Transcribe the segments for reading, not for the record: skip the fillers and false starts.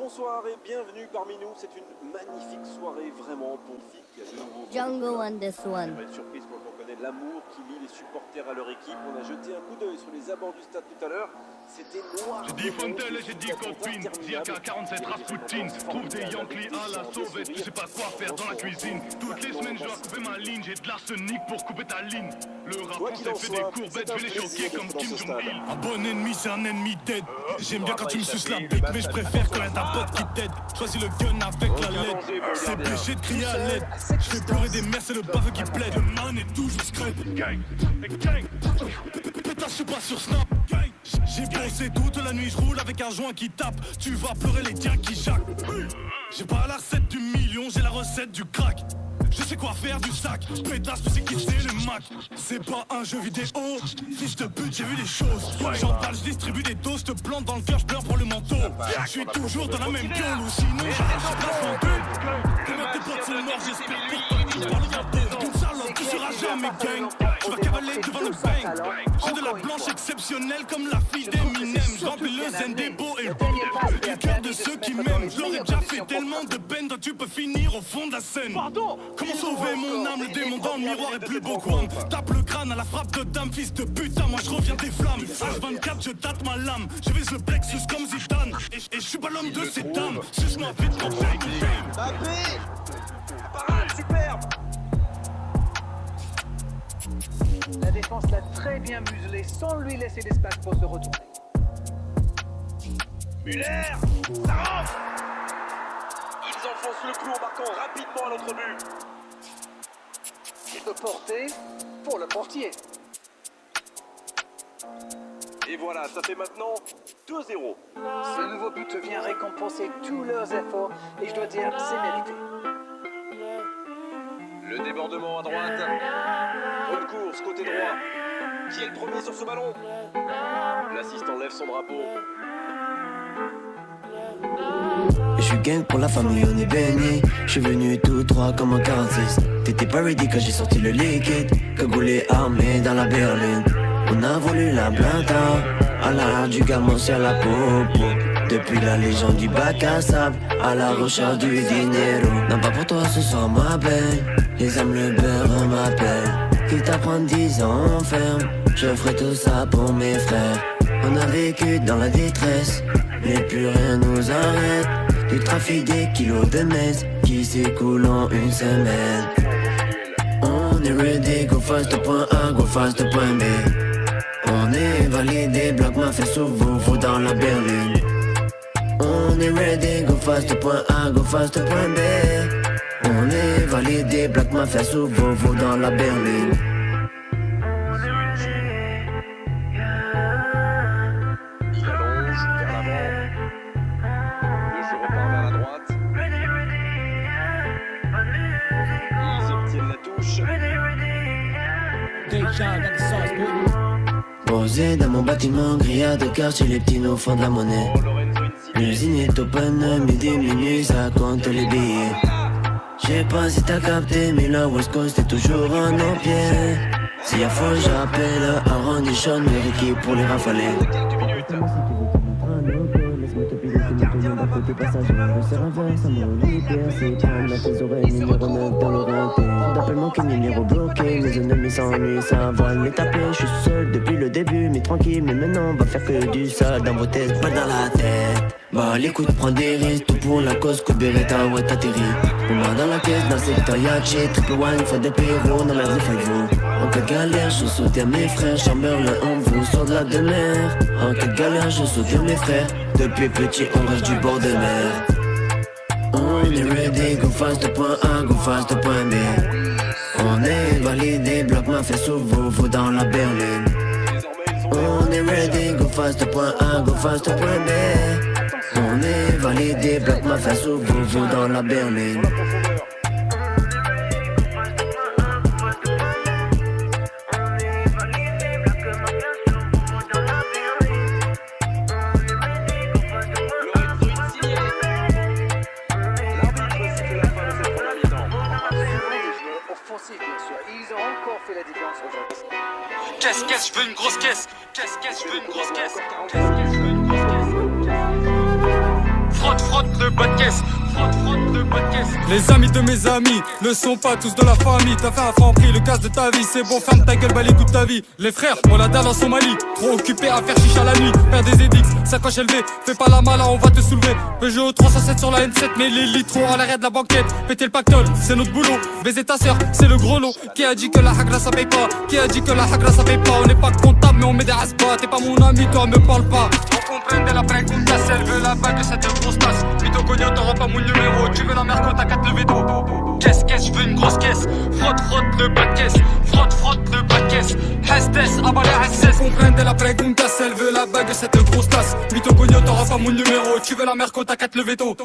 bonsoir et bienvenue parmi nous. C'est une magnifique soirée vraiment pour une fille qui a de nouveau. Django on this one. Pas de surprise quand on connaît l'amour qui lie les supporters à leur équipe. On a jeté un coup d'œil sur les abords du stade tout à l'heure. C'était noir. J'ai dit Fontel et j'ai dit Copine. Dire qu'à 47 Rasputin trouve des Yankees à la sauvette. Tu sais pas quoi faire dans la cuisine. Toutes les semaines je dois couper ma ligne. J'ai de l'arsenic pour couper ta ligne. Le rap français fait des courbettes. Je vais les choquer comme Kim Jong-il. Un bon ennemi c'est un ennemi dead. J'aime bien quand tu me suces la bite, mais je préfère quand y'a ta pote qui t'aide. Choisis le gun avec la LED. C'est péché de crier à l'aide. Je fais pleurer des mères, c'est le baveux qui plaide. Le man est toujours scred. Gang, gang. Pétasse, je suis pas sur Snap. J'ai bossé toute la nuit, je roule avec un joint qui tape. Tu vas pleurer les tiens qui jacquent. J'ai pas la recette du million, j'ai la recette du crack. Je sais quoi faire du sac, pétasse, tu sais qui c'est le Mac. C'est pas un jeu vidéo, fils de pute, j'ai vu des choses. J'emballe, je distribue des doses, te plante dans le cœur, je pleure pour le manteau. Je suis toujours dans la même gueule, ou sinon j'arrache la fantôme. Tes mecs, tes potes sont morts, j'espère pour toi qu'ils parlent bientôt. D'une salope, tu seras jamais gang. Tu vas cavaler devant le bang. J'ai de la blanche exceptionnelle comme la fille d'Eminem. J'remplis le zen des beaux et le cœur de ceux qui m'aiment. Je leur ai déjà fait tellement de peine, toi tu peux finir au fond de la scène. Comment sauver mon âme, le démon dans le miroir est plus beau qu'homme. Tape le crâne à la frappe de dame, fils de putain, moi je reviens des flammes. H24 je tâte ma lame, je vise le plexus comme Zidane. Et je suis pas l'homme de cette dame, suce-moi vite quand j'ai du game. Mbappé, parade superbe. La défense l'a très bien muselé sans lui laisser d'espace pour se retourner. Müller, ça rentre. Ils enfoncent le clou en marquant rapidement à l'autre but. De portée pour le portier. Et voilà, ça fait maintenant 2-0. Ce nouveau but vient récompenser tous leurs efforts et je dois dire, c'est mérité. Le débordement à droite. Bonne course, côté droit. Qui est le premier sur ce ballon? L'assistant lève son drapeau. Je suis gang pour la famille, on est béni. Je suis venu tout droit comme un 46. T'étais pas ready quand j'ai sorti le liquide. Cagoulé armé dans la berline. On a voulu la blata. À l'art du gamin sur la popo. Depuis la légende du bac à sable, à la recherche du dinero. Non pas pour toi ce soir ma belle. Les âmes le beurre m'appellent. Quitte à prendre 10 ans ferme, je ferai tout ça pour mes frères. On a vécu dans la détresse, mais plus rien nous arrête. Du trafic des kilos de messe qui s'écoule en une semaine. On est ready, go fast au point A, go fast au point B. On est validé, bloc ma fait sous vous dans la berline. On est ready, go fast au point A, go fast au point B. On est validé, bloc ma fait sous vous dans la berline. Il allonge vers l'avant. Le jeu repart vers la droite. Ils obtiennent la touche. Posé dans mon bâtiment, grillade de quartier, les petits nous font de la monnaie. Oh, Lorenzo Insigne. L'usine est open, midi, minuit, ça compte les billets. J'sais pas si t'as capté, mais la West Coast est toujours en nos pieds. S'il y a faux, j'appelle Arrondichon, mes équipes pour les rafaler. Quelques minutes. Laisse-moi te piloter, me tourner côté passager. Le serre inverse, à mon libère, c'est prendre à tes oreilles, numéro 9 dans l'orienté. D'appel manqué, numéro bloqué, mes ennemis s'ennuient, ça va les taper. Je suis seul depuis le début, mais tranquille, mais maintenant on va faire que du sale dans vos têtes, pas dans la tête. Bah l'écoute, prends des risques, tout pour la cause, coup de Beretta, ouais t'atterris. On m'a dans la caisse, dans le secteur Yaché, triple one, faut des péros, non merde, il faut. En cas de galère, je soutiens mes frères, Chamberlain, on vous sort de la demeure. En cas de galère, je soutiens mes frères, depuis petit on reste du bord de mer. On est ready, go fast au point A, go fast au point B. On est validé, bloc ma fait sous vous dans la berline. On est ready, go fast au point A, go fast au point B. On est validé, bloc ma face sous vous dans la berline. Offensif bien sûr, ils ont encore fait la différence aujourd'hui. Qu'est-ce je veux une grosse caisse. Qu'est-ce je veux une grosse caisse. Frotte le bas de caisse. Les amis de mes amis ne sont pas tous de la famille. T'as fait un franc prix, le casse de ta vie. C'est bon, ferme ta gueule, balaye toute ta vie. Les frères, on la dalle en Somalie. Trop occupé à faire chicha la nuit. Faire des édicts, sacoche élevée. Fais pas la mala, on va te soulever. Peugeot 307 sur la M7, mais les litrons à l'arrière de la banquette. Péter le pactole, c'est notre boulot. Baiser ta sœur, c'est le gros lot. Qui a dit que la hagra ça paye pas? Qui a dit que la hagra ça paye pas? On n'est pas comptable, mais on met des asbats. T'es pas mon ami, toi me parle pas. On comprend de la pregunta, elle veut la bague, cette grosse tasse. Mytho cognon, t'auras pas mon numéro. Tu veux la merco, t'as qu'à te lever d'eau. Qu'est-ce, je veux une grosse caisse. Frotte, le bas de caisse. Frotte, le bas de caisse. Hestes, abat les SS. Comprend de la pregunta, elle veut la bague, cette grosse tasse. Mytho cognon, t'auras pas mon numéro. Tu veux la merco, t'as qu'à te lever d'eau.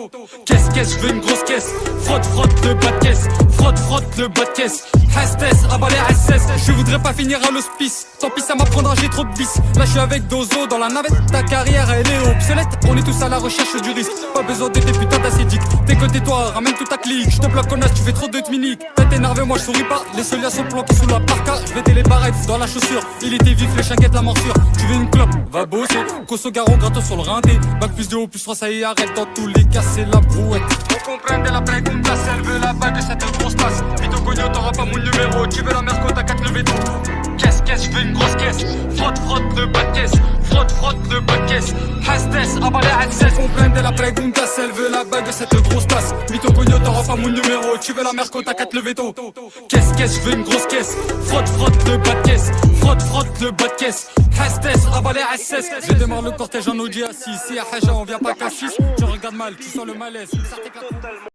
Qu'est-ce, je veux une grosse caisse. Frotte, le bas de caisse. Frotte, le bas de caisse. Hestes, abat les SS. Je voudrais pas finir à l'hospice. Tant pis, ça m'apprendra, j'ai trop de bis. Là, je suis avec Dozo dans la navette. Ta carrière, elle est obsolète. On est tous à la recherche du risque. Pas besoin de tes putains d'acédiques. T'es que tais-toi, ramène toute ta clique. Je te bloque, connasse, tu fais trop de tminiques. T'es énervé, moi je souris pas. Les solias sont planqués sous la parka. Je vais les barrettes dans la chaussure. Il était vif, les chinguettes, la morsure. Tu veux une clope, va bosser. Cosso Garon, gratos sur le rinté. Bac plus 2 ou plus 3, ça y est, arrête. Dans tous les cas, c'est la brouette. On comprend de la pregunta, elle veut la bague, cette grosse tasse. Mytho cognon, t'auras pas mon numéro. Tu veux la merco, t'as qu'à te lever d'eau. Qu'est-ce, je veux une grosse caisse. Frotte, le bas de caisse. Frotte, le bas de caisse. Hestes, abat les SS. Comprend de la pregunta, elle veut la bague, cette grosse tasse. Mytho cognon, t'auras pas mon numéro. Tu veux la merco, t'as qu'à te lever tôt. Qu'est-ce, je veux une grosse caisse. Frotte, le bas de caisse. Frotte, le bas de caisse. Hestes, abat les SS. Je démarre le cortège en Audi A6. Si à Haja, on vient pas qu'à 6. Tu regardes mal, tu sens le malaise.